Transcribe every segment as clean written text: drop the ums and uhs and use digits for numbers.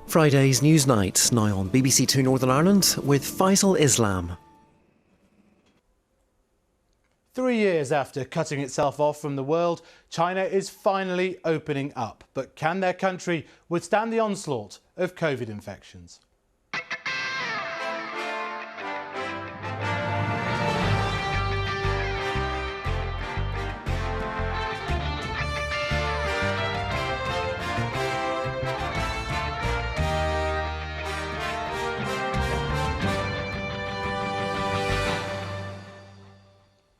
Friday's Newsnight, now on BBC Two Northern Ireland with Faisal Islam. 3 years after cutting itself off from the world, China is finally opening up. But can their country withstand the onslaught of COVID infections?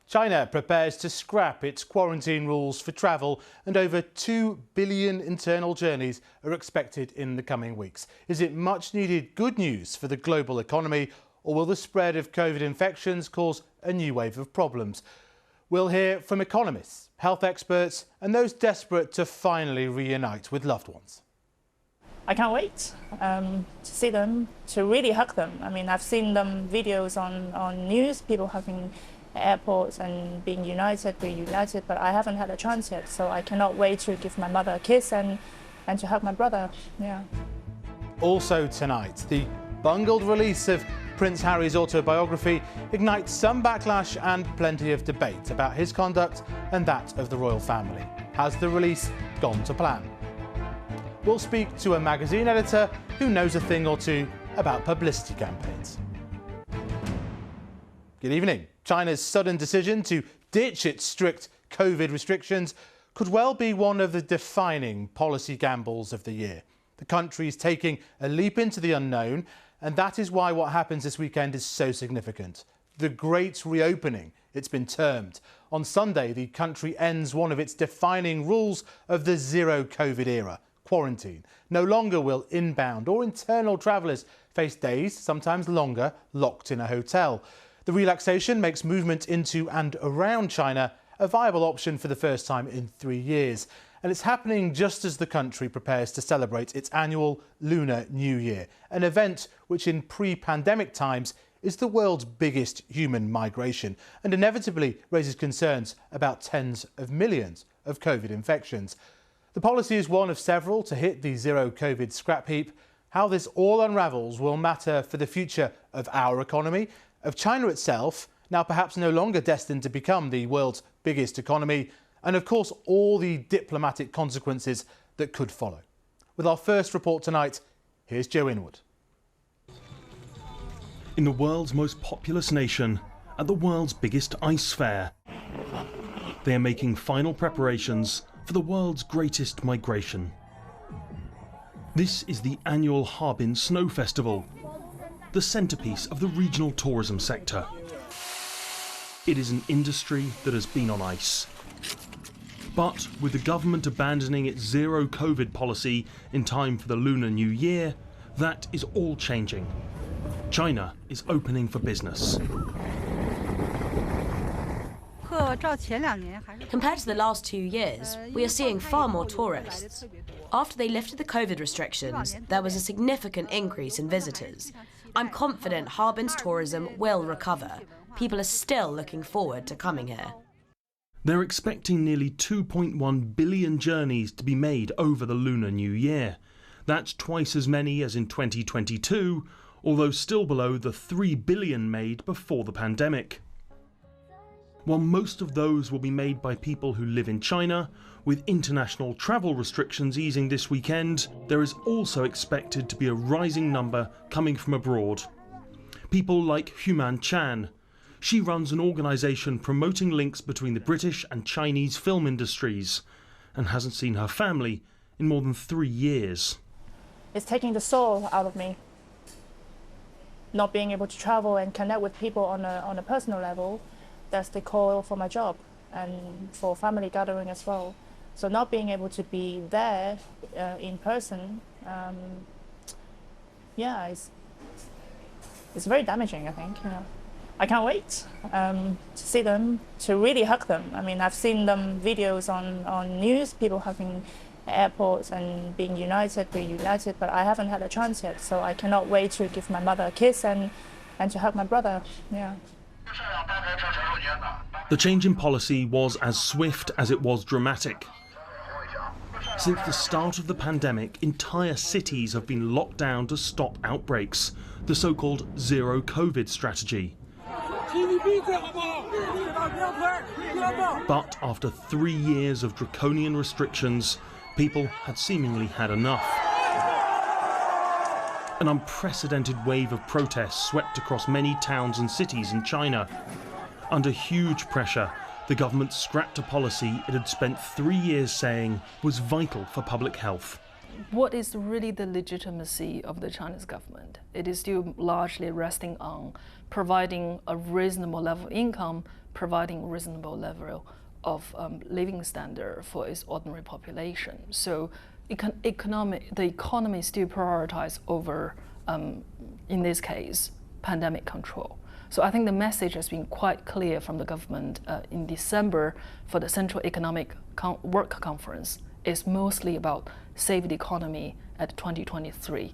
China prepares to scrap its quarantine rules for travel, and over 2 billion internal journeys are expected in the coming weeks. Is it much needed good news for the global economy, or will the spread of COVID infections cause a new wave of problems? We'll hear from economists, health experts and those desperate to finally reunite with loved ones. I can't wait to see them, to really hug them. I mean, I've seen them videos on news, people hugging airports and being reunited, but I haven't had a chance yet, so I cannot wait to give my mother a kiss and to hug my brother. Yeah. Also tonight, the bungled release of Prince Harry's autobiography ignites some backlash and plenty of debate about his conduct and that of the royal family. Has the release gone to plan? We'll speak to a magazine editor who knows a thing or two about publicity campaigns. Good evening. China's sudden decision to ditch its strict COVID restrictions could well be one of the defining policy gambles of the year. The country is taking a leap into the unknown, and that is why what happens this weekend is so significant. The Great Reopening, it's been termed. On Sunday, the country ends one of its defining rules of the zero COVID era, quarantine. No longer will inbound or internal travellers face days, sometimes longer, locked in a hotel. The relaxation makes movement into and around China a viable option for the first time in 3 years. And it's happening just as the country prepares to celebrate its annual Lunar New Year, an event which in pre-pandemic times is the world's biggest human migration and inevitably raises concerns about tens of millions of COVID infections. The policy is one of several to hit the zero COVID scrap heap. How this all unravels will matter for the future of our economy, of China itself, now perhaps no longer destined to become the world's biggest economy, and of course all the diplomatic consequences that could follow. With our first report tonight, here's Joe Inwood. In the world's most populous nation, at the world's biggest ice fair, they are making final preparations for the world's greatest migration. This is the annual Harbin Snow Festival, the centrepiece of the regional tourism sector. It is an industry that has been on ice. But with the government abandoning its zero COVID policy in time for the Lunar New Year, that is all changing. China is opening for business. Compared to the last 2 years, we are seeing far more tourists. After they lifted the COVID restrictions, there was a significant increase in visitors. I'm confident Harbin's tourism will recover. People are still looking forward to coming here. They're expecting nearly 2.1 billion journeys to be made over the Lunar New Year. That's twice as many as in 2022, although still below the 3 billion made before the pandemic. While most of those will be made by people who live in China, with international travel restrictions easing this weekend, there is also expected to be a rising number coming from abroad. People like Human Chan. She runs an organisation promoting links between the British and Chinese film industries and hasn't seen her family in more than 3 years. It's taking the soul out of me. Not being able to travel and connect with people on a personal level, that's the core for my job and for family gathering as well. So not being able to be there in person, it's very damaging, I think. You know, I can't wait to see them, to really hug them. I mean, I've seen them videos on news, people hugging airports and being reunited, but I haven't had a chance yet. So I cannot wait to give my mother a kiss and to hug my brother. Yeah. The change in policy was as swift as it was dramatic. Since the start of the pandemic, entire cities have been locked down to stop outbreaks, the so-called zero COVID strategy. But after 3 years of draconian restrictions, people had seemingly had enough. An unprecedented wave of protests swept across many towns and cities in China. Under huge pressure, the government scrapped a policy it had spent 3 years saying was vital for public health. What is really the legitimacy of the Chinese government? It is still largely resting on providing a reasonable level of income, providing a reasonable level of living standard for its ordinary population. So the economy still prioritized over, in this case, pandemic control. So I think the message has been quite clear from the government in December for the Central Economic Work Conference. It's mostly about save the economy at 2023.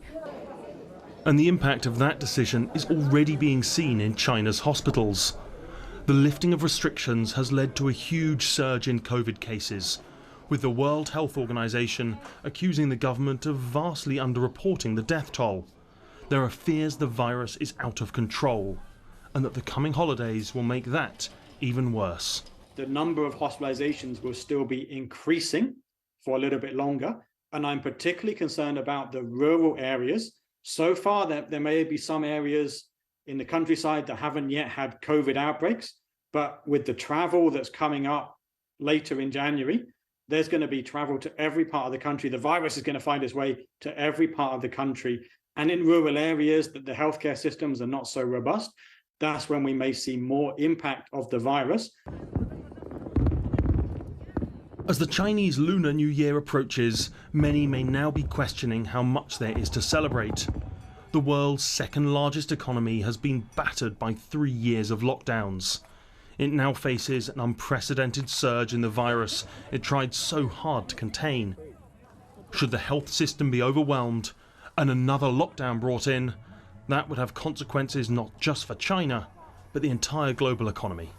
And the impact of that decision is already being seen in China's hospitals. The lifting of restrictions has led to a huge surge in COVID cases, with the World Health Organization accusing the government of vastly underreporting the death toll. There are fears the virus is out of control, and that the coming holidays will make that even worse. The number of hospitalizations will still be increasing for a little bit longer, and I'm particularly concerned about the rural areas. So far, there may be some areas in the countryside that haven't yet had COVID outbreaks, but with the travel that's coming up later in January, there's going to be travel to every part of the country. The virus is going to find its way to every part of the country. And in rural areas that the healthcare systems are not so robust, that's when we may see more impact of the virus. As the Chinese Lunar New Year approaches, many may now be questioning how much there is to celebrate. The world's second largest economy has been battered by 3 years of lockdowns. It now faces an unprecedented surge in the virus it tried so hard to contain. Should the health system be overwhelmed and another lockdown brought in, that would have consequences not just for China, but the entire global economy.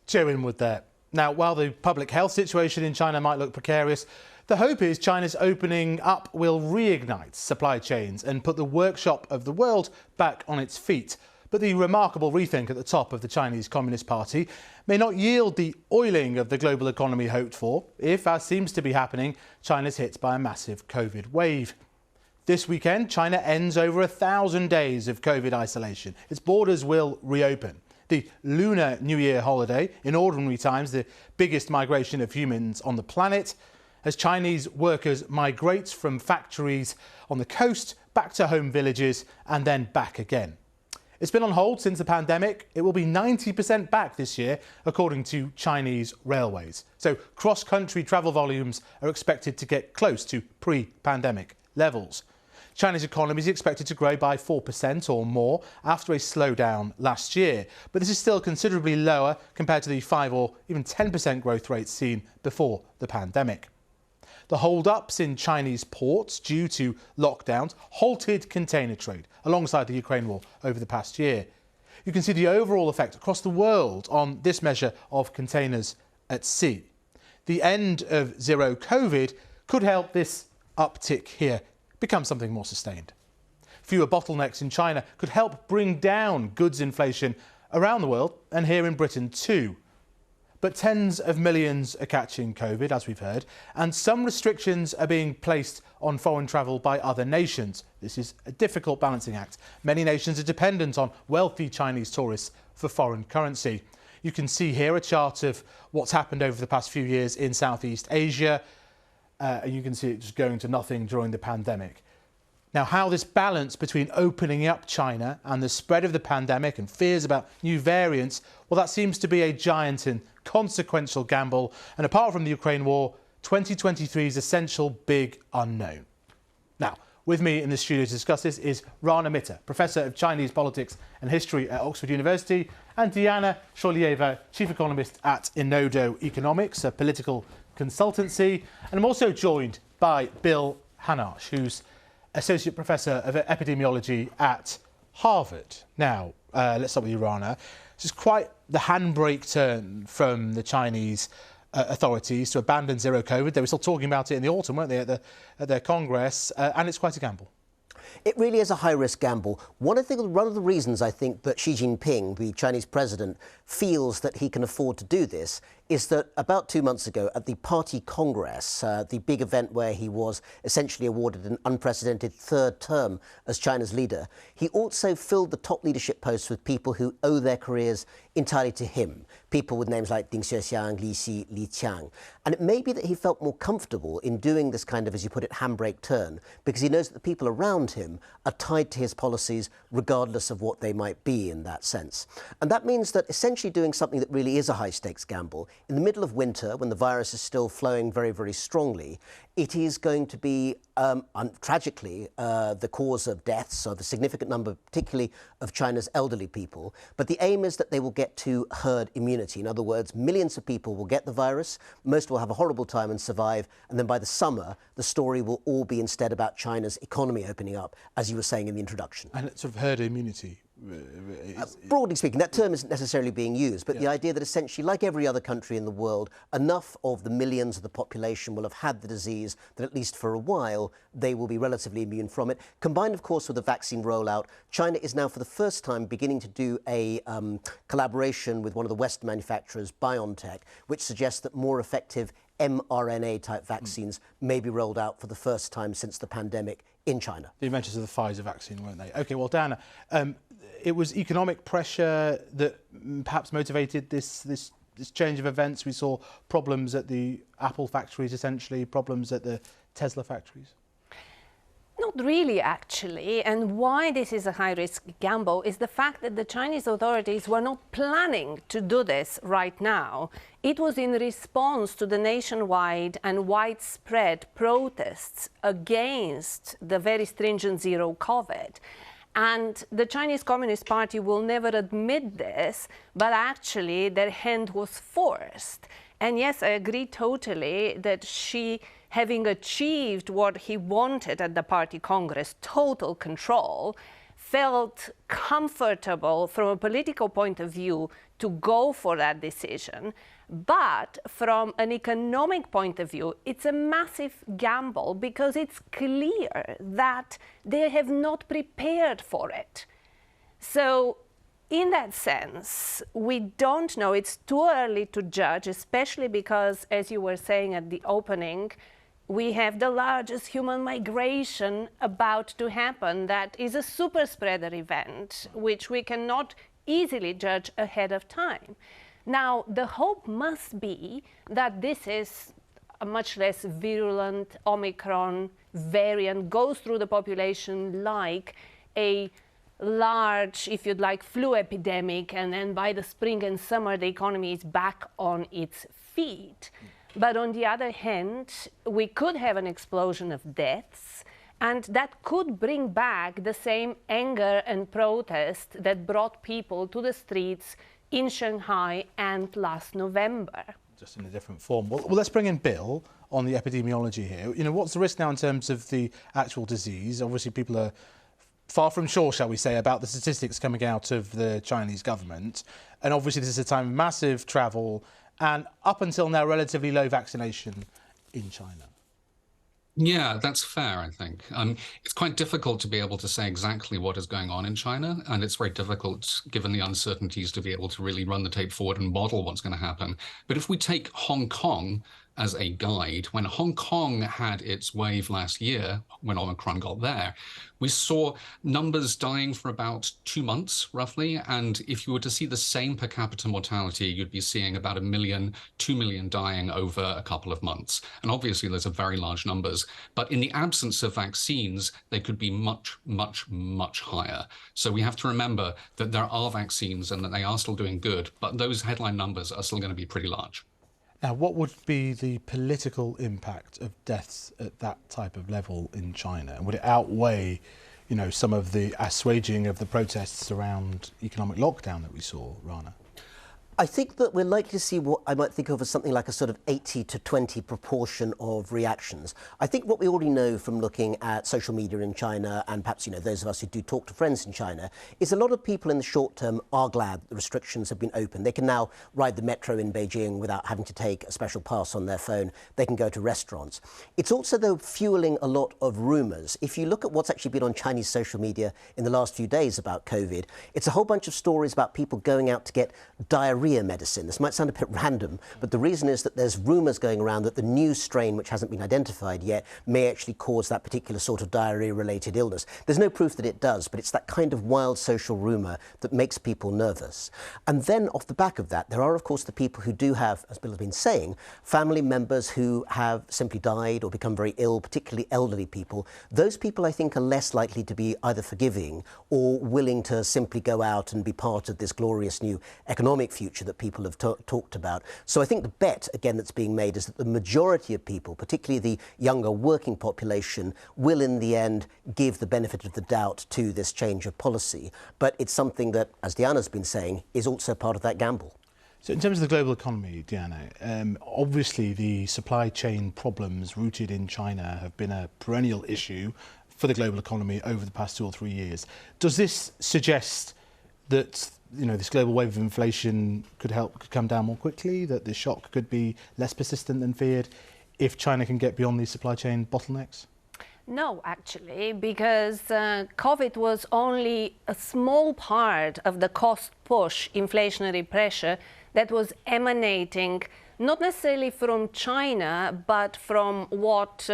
Joe Inwood there. Now, while the public health situation in China might look precarious, the hope is China's opening up will reignite supply chains and put the workshop of the world back on its feet. But the remarkable rethink at the top of the Chinese Communist Party may not yield the oiling of the global economy hoped for if, as seems to be happening, China's hit by a massive COVID wave. This weekend, China ends over 1,000 days of COVID isolation. Its borders will reopen. The Lunar New Year holiday, in ordinary times the biggest migration of humans on the planet, as Chinese workers migrate from factories on the coast back to home villages and then back again. It's been on hold since the pandemic. It will be 90% back this year, according to Chinese railways. So cross-country travel volumes are expected to get close to pre-pandemic levels. China's economy is expected to grow by 4% or more after a slowdown last year. But this is still considerably lower compared to the 5 or even 10% growth rates seen before the pandemic. The hold-ups in Chinese ports due to lockdowns halted container trade alongside the Ukraine war over the past year. You can see the overall effect across the world on this measure of containers at sea. The end of zero COVID could help this uptick here become something more sustained. Fewer bottlenecks in China could help bring down goods inflation around the world and here in Britain too. But tens of millions are catching COVID, as we've heard, and some restrictions are being placed on foreign travel by other nations. This is a difficult balancing act. Many nations are dependent on wealthy Chinese tourists for foreign currency. You can see here a chart of what's happened over the past few years in Southeast Asia. And you can see it just going to nothing during the pandemic. Now, how this balance between opening up China and the spread of the pandemic and fears about new variants, well, that seems to be a giant and consequential gamble. And apart from the Ukraine war, 2023's essential big unknown. Now, with me in the studio to discuss this is Rana Mitter, Professor of Chinese Politics and History at Oxford University, and Diana Sholieva, Chief Economist at Inodo Economics, a political consultancy. And I'm also joined by Bill Hanash, who's Associate Professor of Epidemiology at Harvard. Now, let's start with you, Rana. This is quite the handbrake turn from the Chinese authorities to abandon zero COVID. They were still talking about it in the autumn, weren't they, at their Congress, and it's quite a gamble. It really is a high-risk gamble. One of the reasons I think that Xi Jinping, the Chinese president, feels that he can afford to do this is that about 2 months ago at the party congress, the big event where he was essentially awarded an unprecedented third term as China's leader, he also filled the top leadership posts with people who owe their careers entirely to him. People with names like Ding Xuexiang, Li Xi, Li Qiang. And it may be that he felt more comfortable in doing this kind of, as you put it, handbrake turn, because he knows that the people around him are tied to his policies regardless of what they might be in that sense. And that means that essentially doing something that really is a high-stakes gamble, in the middle of winter, when the virus is still flowing very, very strongly, it is going to be, tragically, the cause of deaths of a significant number, particularly of China's elderly people. But the aim is that they will get to herd immunity. In other words, millions of people will get the virus, most will have a horrible time and survive, and then by the summer, the story will all be instead about China's economy opening up, as you were saying in the introduction. And it's sort of herd immunity. Broadly speaking, that term isn't necessarily being used, but the idea that essentially, like every other country in the world, enough of the millions of the population will have had the disease that at least for a while they will be relatively immune from it. Combined, of course, with the vaccine rollout, China is now for the first time beginning to do a collaboration with one of the Western manufacturers, BioNTech, which suggests that more effective mRNA-type vaccines may be rolled out for the first time since the pandemic in China. The inventors of the Pfizer vaccine, weren't they? OK, well, Diana, it was economic pressure that perhaps motivated this change of events. We saw problems at the Apple factories, essentially, problems at the Tesla factories. Not really, actually. And why this is a high-risk gamble is the fact that the Chinese authorities were not planning to do this right now. It was in response to the nationwide and widespread protests against the very stringent zero COVID. And the Chinese Communist Party will never admit this, but actually their hand was forced. And yes, I agree totally that Xi, having achieved what he wanted at the party congress, total control, felt comfortable from a political point of view to go for that decision. But from an economic point of view, it's a massive gamble because it's clear that they have not prepared for it. So in that sense, we don't know. It's too early to judge, especially because, as you were saying at the opening, we have the largest human migration about to happen. That is a super spreader event, which we cannot easily judge ahead of time. Now, the hope must be that this is a much less virulent Omicron variant, goes through the population like a large, if you'd like, flu epidemic, and then by the spring and summer, the economy is back on its feet. But on the other hand, we could have an explosion of deaths, and that could bring back the same anger and protest that brought people to the streets in Shanghai and last November. Just in a different form. Well, let's bring in Bill on the epidemiology here. You know, what's the risk now in terms of the actual disease? Obviously, people are far from sure, shall we say, about the statistics coming out of the Chinese government. And obviously, this is a time of massive travel and up until now, relatively low vaccination in China. Yeah, that's fair, I think. It's quite difficult to be able to say exactly what is going on in China, and it's very difficult, given the uncertainties, to be able to really run the tape forward and model what's going to happen. But if we take Hong Kong as a guide, when Hong Kong had its wave last year, when Omicron got there, we saw numbers dying for about 2 months, roughly. And if you were to see the same per capita mortality, you'd be seeing about 1 million, 2 million dying over a couple of months. And obviously, those are very large numbers. But in the absence of vaccines, they could be much, much, much higher. So we have to remember that there are vaccines and that they are still doing good, but those headline numbers are still going to be pretty large. Now, what would be the political impact of deaths at that type of level in China? And would it outweigh, you know, some of the assuaging of the protests around economic lockdown that we saw, Rana? I think that we're likely to see what I might think of as something like a sort of 80 to 20 proportion of reactions. I think what we already know from looking at social media in China, and perhaps, those of us who do talk to friends in China, is a lot of people in the short term are glad the restrictions have been opened. They can now ride the metro in Beijing without having to take a special pass on their phone. They can go to restaurants. It's also, though, fueling a lot of rumours. If you look at what's actually been on Chinese social media in the last few days about COVID, it's a whole bunch of stories about people going out to get diarrhea medicine. This might sound a bit random, but the reason is that there's rumours going around that the new strain, which hasn't been identified yet, may actually cause that particular sort of diarrhea-related illness. There's no proof that it does, but it's that kind of wild social rumour that makes people nervous. And then off the back of that, there are, of course, the people who do have, as Bill has been saying, family members who have simply died or become very ill, particularly elderly people. Those people, I think, are less likely to be either forgiving or willing to simply go out and be part of this glorious new economic future that people have talked about. So I think the bet, again, that's being made is that the majority of people, particularly the younger working population, will in the end give the benefit of the doubt to this change of policy. But it's something that, as Diana's been saying, is also part of that gamble. So in terms of the global economy, Diana, obviously the supply chain problems rooted in China have been a perennial issue for the global economy over the past 2 or 3 years. Does this suggest that this global wave of inflation could come down more quickly, that the shock could be less persistent than feared if China can get beyond these supply chain bottlenecks? No, actually, because COVID was only a small part of the cost push inflationary pressure that was emanating not necessarily from China, but from what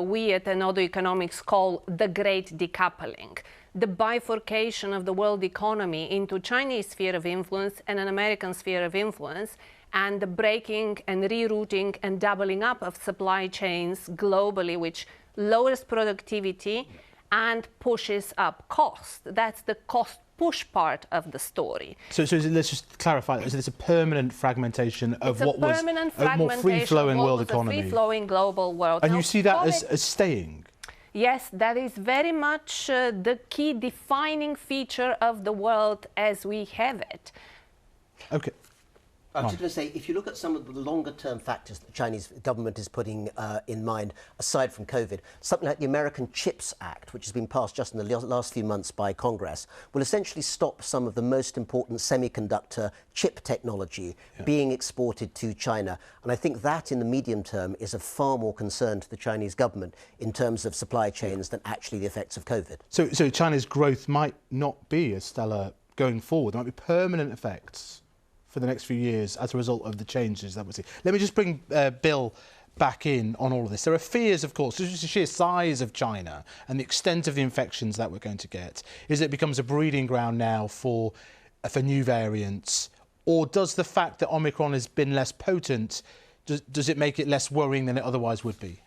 we at Another Economics call the great decoupling. The bifurcation of the world economy into Chinese sphere of influence and an American sphere of influence, and the breaking and rerouting and doubling up of supply chains globally, which lowers productivity and pushes up cost. That's the cost push part of the story. So let's just clarify, is this a permanent fragmentation of what was a more free-flowing world economy? Free-flowing global world. And you see that as staying? Yes, that is very much the key defining feature of the world as we have it. Okay. I was just going to say, if you look at some of the longer-term factors that the Chinese government is putting in mind, aside from COVID, something like the American CHIPS Act, which has been passed just in the last few months by Congress, will essentially stop some of the most important semiconductor chip technology being exported to China. And I think that, in the medium term, is of far more concern to the Chinese government in terms of supply chains than actually the effects of COVID. So China's growth might not be as stellar going forward. There might be permanent effects for the next few years as a result of the changes that we see. Let me just bring Bill back in on all of this. There are fears, of course, just the sheer size of China and the extent of the infections that we're going to get, is it becomes a breeding ground now for new variants, or does the fact that Omicron has been less potent, does it make it less worrying than it otherwise would be?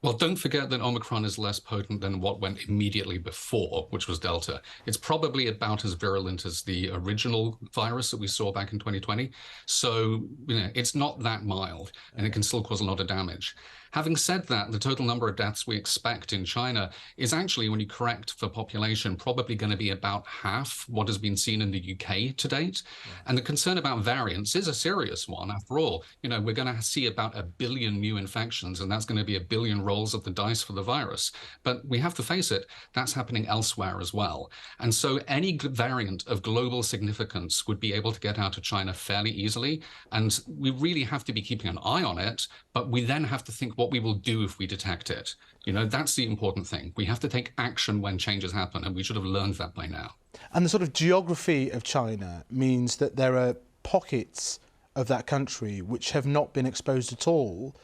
Well, don't forget that Omicron is less potent than what went immediately before, which was Delta. It's probably about as virulent as the original virus that we saw back in 2020. So, it's not that mild, and it can still cause a lot of damage. Having said that, the total number of deaths we expect in China is actually, when you correct for population, probably going to be about half what has been seen in the UK to date. Yeah. And the concern about variants is a serious one. After all, we're going to see about 1 billion new infections, and that's going to be 1 billion rolls of the dice for the virus. But we have to face it, that's happening elsewhere as well. And so any variant of global significance would be able to get out of China fairly easily. And we really have to be keeping an eye on it, but we then have to think what we will do if we detect it. That's the important thing. We have to take action when changes happen, and we should have learned that by now. And the sort of geography of China means that there are pockets of that country which have not been exposed at all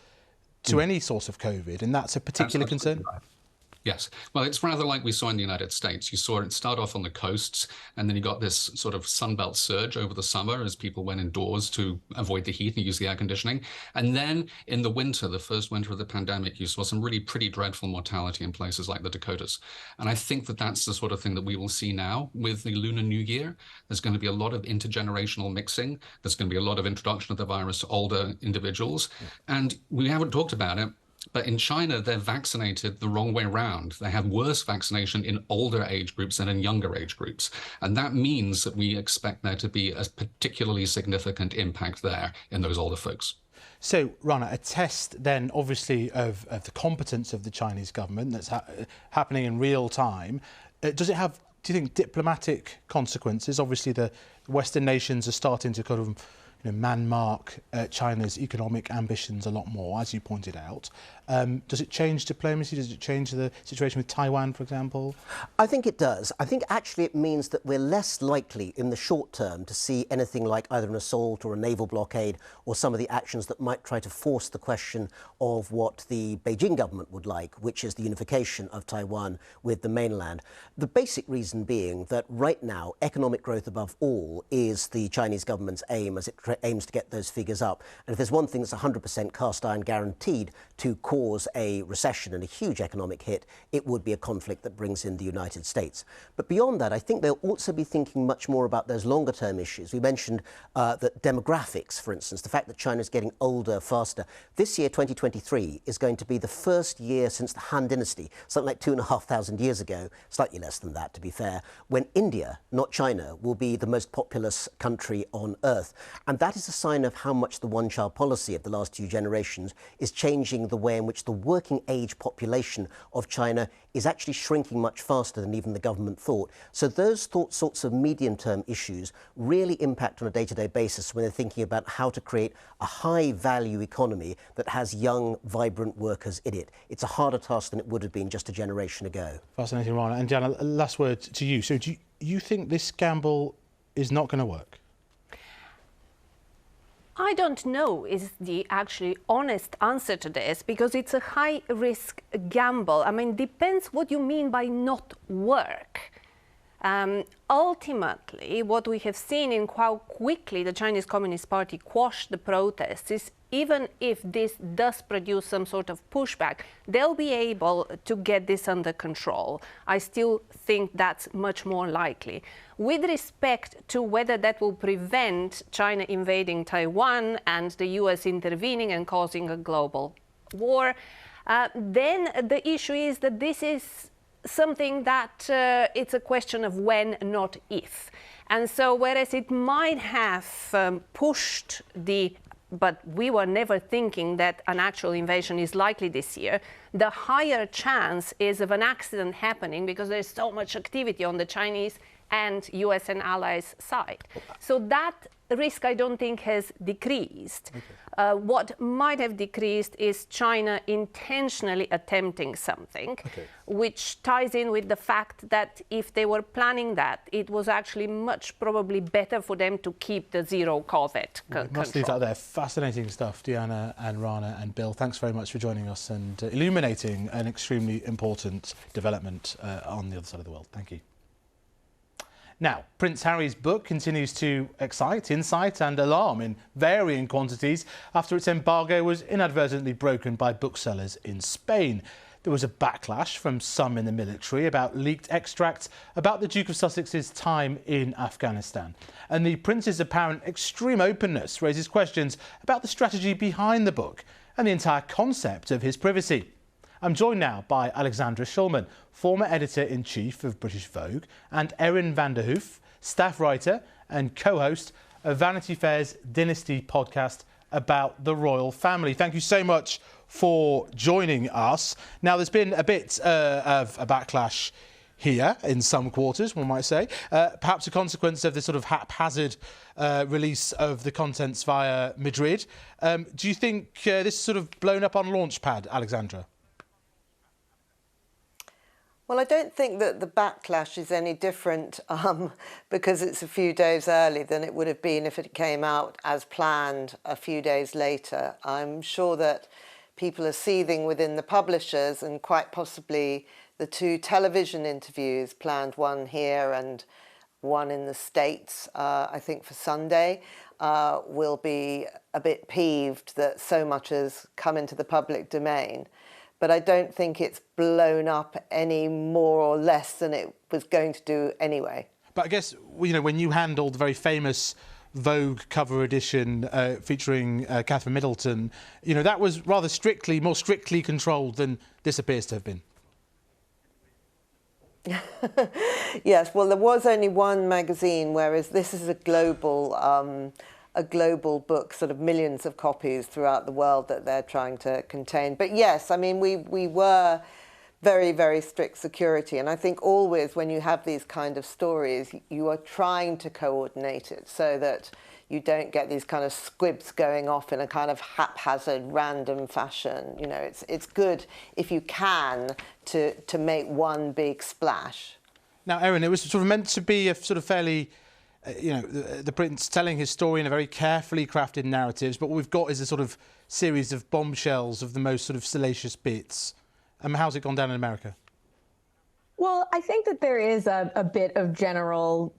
to any source of COVID, and that's a particular concern? Right. Yes. Well, it's rather like we saw in the United States. You saw it start off on the coasts, and then you got this sort of sunbelt surge over the summer as people went indoors to avoid the heat and use the air conditioning. And then in the winter, the first winter of the pandemic, you saw some really pretty dreadful mortality in places like the Dakotas. And I think that that's the sort of thing that we will see now with the Lunar New Year. There's going to be a lot of intergenerational mixing. There's going to be a lot of introduction of the virus to older individuals. Yeah. And we haven't talked about it. But in China, they're vaccinated the wrong way round. They have worse vaccination in older age groups than in younger age groups. And that means that we expect there to be a particularly significant impact there in those older folks. So, Rana, a test then, obviously, of the competence of the Chinese government that's happening in real time. Does it have, do you think, diplomatic consequences? Obviously, the Western nations are starting to kind of man-mark China's economic ambitions a lot more, as you pointed out. Does it change diplomacy? Does it change the situation with Taiwan, for example? I think it does. I think actually it means that we're less likely in the short term to see anything like either an assault or a naval blockade or some of the actions that might try to force the question of what the Beijing government would like, which is the unification of Taiwan with the mainland. The basic reason being that right now, economic growth above all is the Chinese government's aim as it aims to get those figures up. And if there's one thing that's 100% cast iron guaranteed to cause a recession and a huge economic hit, it would be a conflict that brings in the United States. But beyond that, I think they'll also be thinking much more about those longer term issues. We mentioned that demographics, for instance, the fact that China's getting older faster. This year, 2023, is going to be the first year since the Han Dynasty, something like 2,500 years ago, slightly less than that to be fair, when India, not China, will be the most populous country on earth. And that is a sign of how much the one-child policy of the last 2 generations is changing the way in which the working age population of China is actually shrinking much faster than even the government thought. So those sorts of medium-term issues really impact on a day-to-day basis when they're thinking about how to create a high-value economy that has young, vibrant workers in it. It's a harder task than it would have been just a generation ago. Fascinating, Rana. And Diana, last word to you. So do you think this gamble is not going to work? I don't know is the actually honest answer to this, because it's a high-risk gamble. I mean, depends what you mean by not work. Ultimately, what we have seen in how quickly the Chinese Communist Party quashed the protests is even if this does produce some sort of pushback, they'll be able to get this under control. I still think that's much more likely. With respect to whether that will prevent China invading Taiwan and the US intervening and causing a global war, then the issue is that this is something that it's a question of when, not if. And so whereas it might have pushed but we were never thinking that an actual invasion is likely this year, the higher chance is of an accident happening because there's so much activity on the Chinese and US and allies side. So that risk I don't think has decreased. Okay. What might have decreased is China intentionally attempting something, which ties in with the fact that if they were planning that, it was actually much probably better for them to keep the zero COVID control. Must leave that there. Fascinating stuff, Diana and Rana and Bill. Thanks very much for joining us and illuminating an extremely important development on the other side of the world. Thank you. Now, Prince Harry's book continues to excite, incite and alarm in varying quantities after its embargo was inadvertently broken by booksellers in Spain. There was a backlash from some in the military about leaked extracts about the Duke of Sussex's time in Afghanistan. And the Prince's apparent extreme openness raises questions about the strategy behind the book and the entire concept of his privacy. I'm joined now by Alexandra Shulman, former editor-in-chief of British Vogue, and Erin van der Hoof, staff writer and co-host of Vanity Fair's Dynasty podcast about the royal family. Thank you so much for joining us. Now, there's been a bit of a backlash here in some quarters, one might say, perhaps a consequence of the sort of haphazard release of the contents via Madrid. Do you think this is sort of blown up on Launchpad, Alexandra? Well, I don't think that the backlash is any different because it's a few days early than it would have been if it came out as planned a few days later. I'm sure that people are seething within the publishers, and quite possibly the 2 television interviews, planned one here and one in the States, I think for Sunday, will be a bit peeved that so much has come into the public domain. But I don't think it's blown up any more or less than it was going to do anyway. But I guess, when you handled the very famous Vogue cover edition featuring Catherine Middleton, you know, that was rather more strictly controlled than this appears to have been. Yes, well, there was only one magazine, whereas this is a global book, sort of millions of copies throughout the world that they're trying to contain. But yes, I mean, we were very, very strict security. And I think always when you have these kind of stories, you are trying to coordinate it so that you don't get these kind of squibs going off in a kind of haphazard, random fashion. You know, it's good if you can to make one big splash. Now, Erin, it was sort of meant to be a sort of fairly, you know, the Prince telling his story in a very carefully crafted narratives, but what we've got is a sort of series of bombshells of the most sort of salacious bits. How's it gone down in America? Well, I think that there is a bit of general,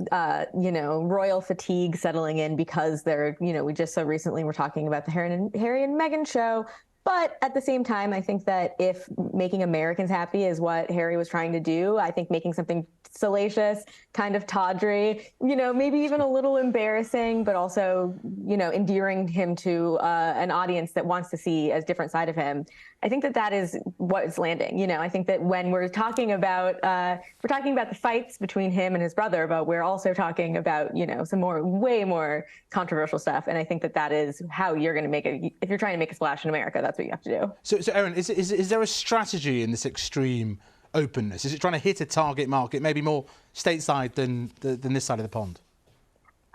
you know, royal fatigue settling in because they're, you know, we just so recently were talking about the Harry and Meghan show. But at the same time, I think that if making Americans happy is what Harry was trying to do, I think making something salacious, kind of tawdry, you know, maybe even a little embarrassing, but also, you know, endearing him to an audience that wants to see a different side of him. I think that is what is landing. You know, I think that when we're talking about the fights between him and his brother, but we're also talking about, you know, some way more controversial stuff. And I think that is how you're going to make it. If you're trying to make a splash in America, that's what you have to do. So Erin, is there a strategy in this extreme openness? Is it trying to hit a target market, maybe more stateside than this side of the pond?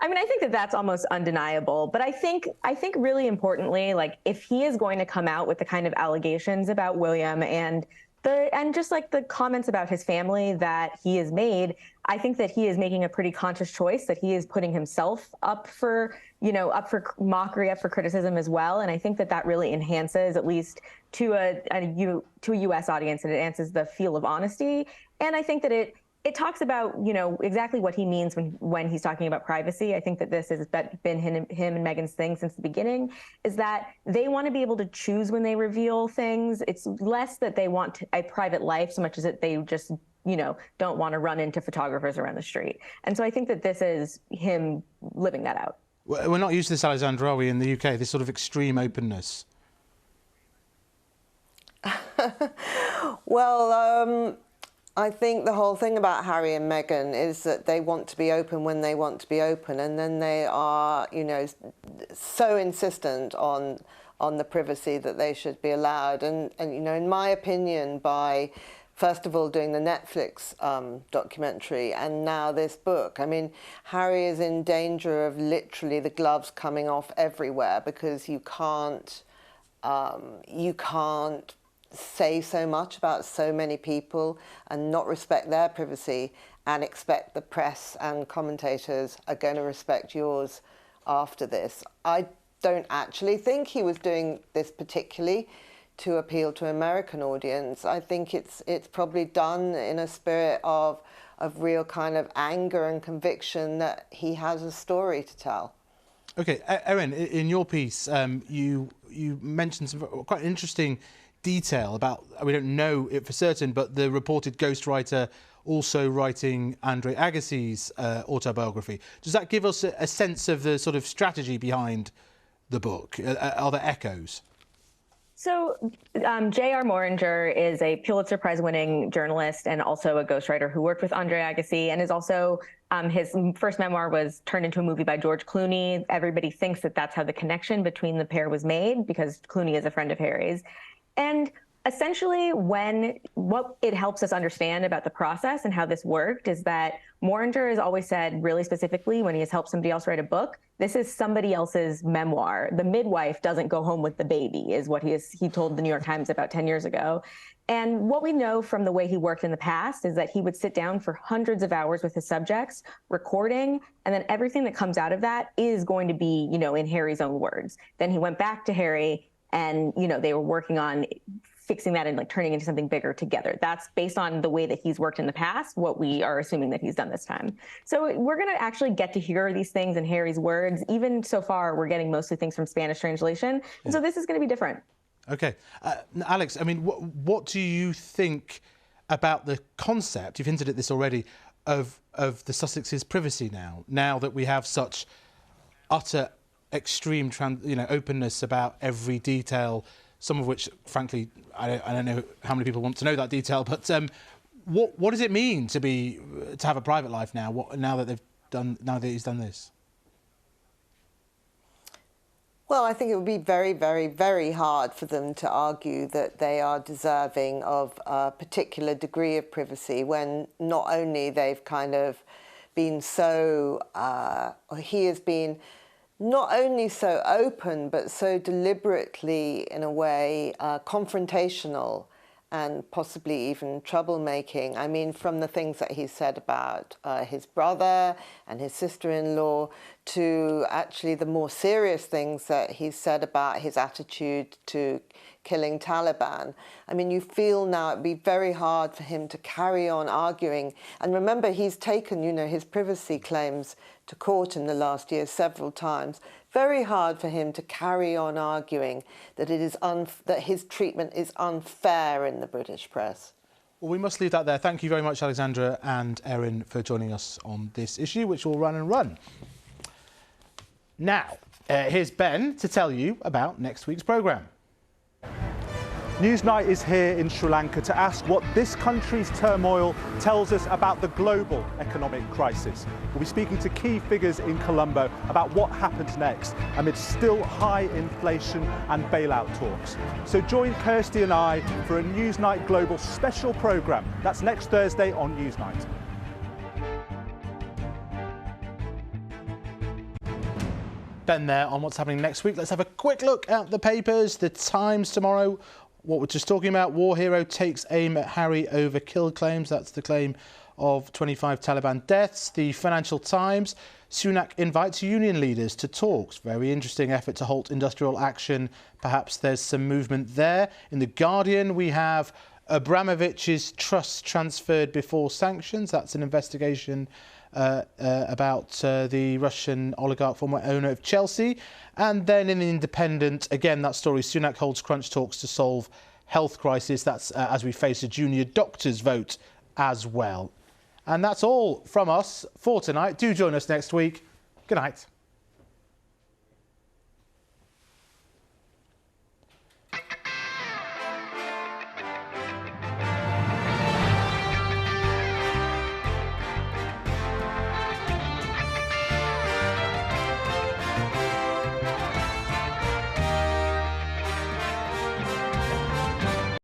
I mean, I think that that's almost undeniable. But I think really importantly, like if he is going to come out with the kind of allegations about William and just like the comments about his family that he has made, I think that he is making a pretty conscious choice, that he is putting himself up for mockery, up for criticism as well. And I think that really enhances, at least to a U.S. audience, and it enhances the feel of honesty. And I think that it talks about, you know, exactly what he means when he's talking about privacy. I think that this has been him and Meghan's thing since the beginning, is that they want to be able to choose when they reveal things. It's less that they want a private life so much as that they just, you know, don't want to run into photographers around the street. And so I think that this is him living that out. We're not used to this, Alexandra, are we, in the UK, this sort of extreme openness? Well, I think the whole thing about Harry and Meghan is that they want to be open when they want to be open, and then they are, you know, so insistent on the privacy that they should be allowed. And you know, in my opinion, by first of all doing the Netflix documentary and now this book, I mean, Harry is in danger of literally the gloves coming off everywhere, because you can't say so much about so many people and not respect their privacy and expect the press and commentators are going to respect yours after this. I don't actually think he was doing this particularly to appeal to an American audience. I think it's probably done in a spirit of real kind of anger and conviction that he has a story to tell. OK, Erin, in your piece, you mentioned some quite interesting detail about, we don't know it for certain, but the reported ghostwriter also writing Andre Agassi's autobiography. Does that give us a sense of the sort of strategy behind the book? Are there echoes? So J.R. Moringer is a Pulitzer Prize-winning journalist and also a ghostwriter who worked with Andre Agassi, and is also his first memoir was turned into a movie by George Clooney. Everybody thinks that that's how the connection between the pair was made, because Clooney is a friend of Harry's. And essentially, what it helps us understand about the process and how this worked is that Moringer has always said really specifically, when he has helped somebody else write a book, this is somebody else's memoir. The midwife doesn't go home with the baby, is what he told the New York Times about 10 years ago. And what we know from the way he worked in the past is that he would sit down for hundreds of hours with his subjects, recording, and then everything that comes out of that is going to be, you know, in Harry's own words. Then he went back to Harry, and, you know, they were working on fixing that and like turning into something bigger together. That's based on the way that he's worked in the past, what we are assuming that he's done this time. So we're going to actually get to hear these things in Harry's words. Even so far, we're getting mostly things from Spanish translation. And so this is going to be different. OK. Alex, I mean, what do you think about the concept, you've hinted at this already, of the Sussexes' privacy now that we have such utter extreme openness about every detail, some of which, frankly, I don't know how many people want to know that detail, but what does it mean to have a private life now? Now that he's done this? Well, I think it would be very, very, very hard for them to argue that they are deserving of a particular degree of privacy when not only they've kind of been so, he has been not only so open, but so deliberately, in a way, confrontational and possibly even troublemaking. I mean, from the things that he said about his brother and his sister-in-law to actually the more serious things that he said about his attitude to killing Taliban. I mean, you feel now it'd be very hard for him to carry on arguing. And remember, he's taken, his privacy claims to court in the last year several times. Very hard for him to carry on arguing that that his treatment is unfair in the British press. Well, we must leave that there. Thank you very much, Alexandra and Erin, for joining us on this issue, which will run and run. Now, here's Ben to tell you about next week's programme. Newsnight is here in Sri Lanka to ask what this country's turmoil tells us about the global economic crisis. We'll be speaking to key figures in Colombo about what happens next amid still high inflation and bailout talks. So join Kirsty and I for a Newsnight Global special programme. That's next Thursday on Newsnight. Ben there on what's happening next week. Let's have a quick look at the papers. The Times tomorrow. What we're just talking about, war hero takes aim at Harry over kill claims. That's the claim of 25 Taliban deaths. The Financial Times, Sunak invites union leaders to talks. Very interesting effort to halt industrial action. Perhaps there's some movement there. In The Guardian, we have Abramovich's trust transferred before sanctions. That's an investigation about the Russian oligarch, former owner of Chelsea. And then in The Independent, again, that story, Sunak holds crunch talks to solve health crisis. That's as we face a junior doctors vote as well. And that's all from us for tonight. Do join us next week. Good night.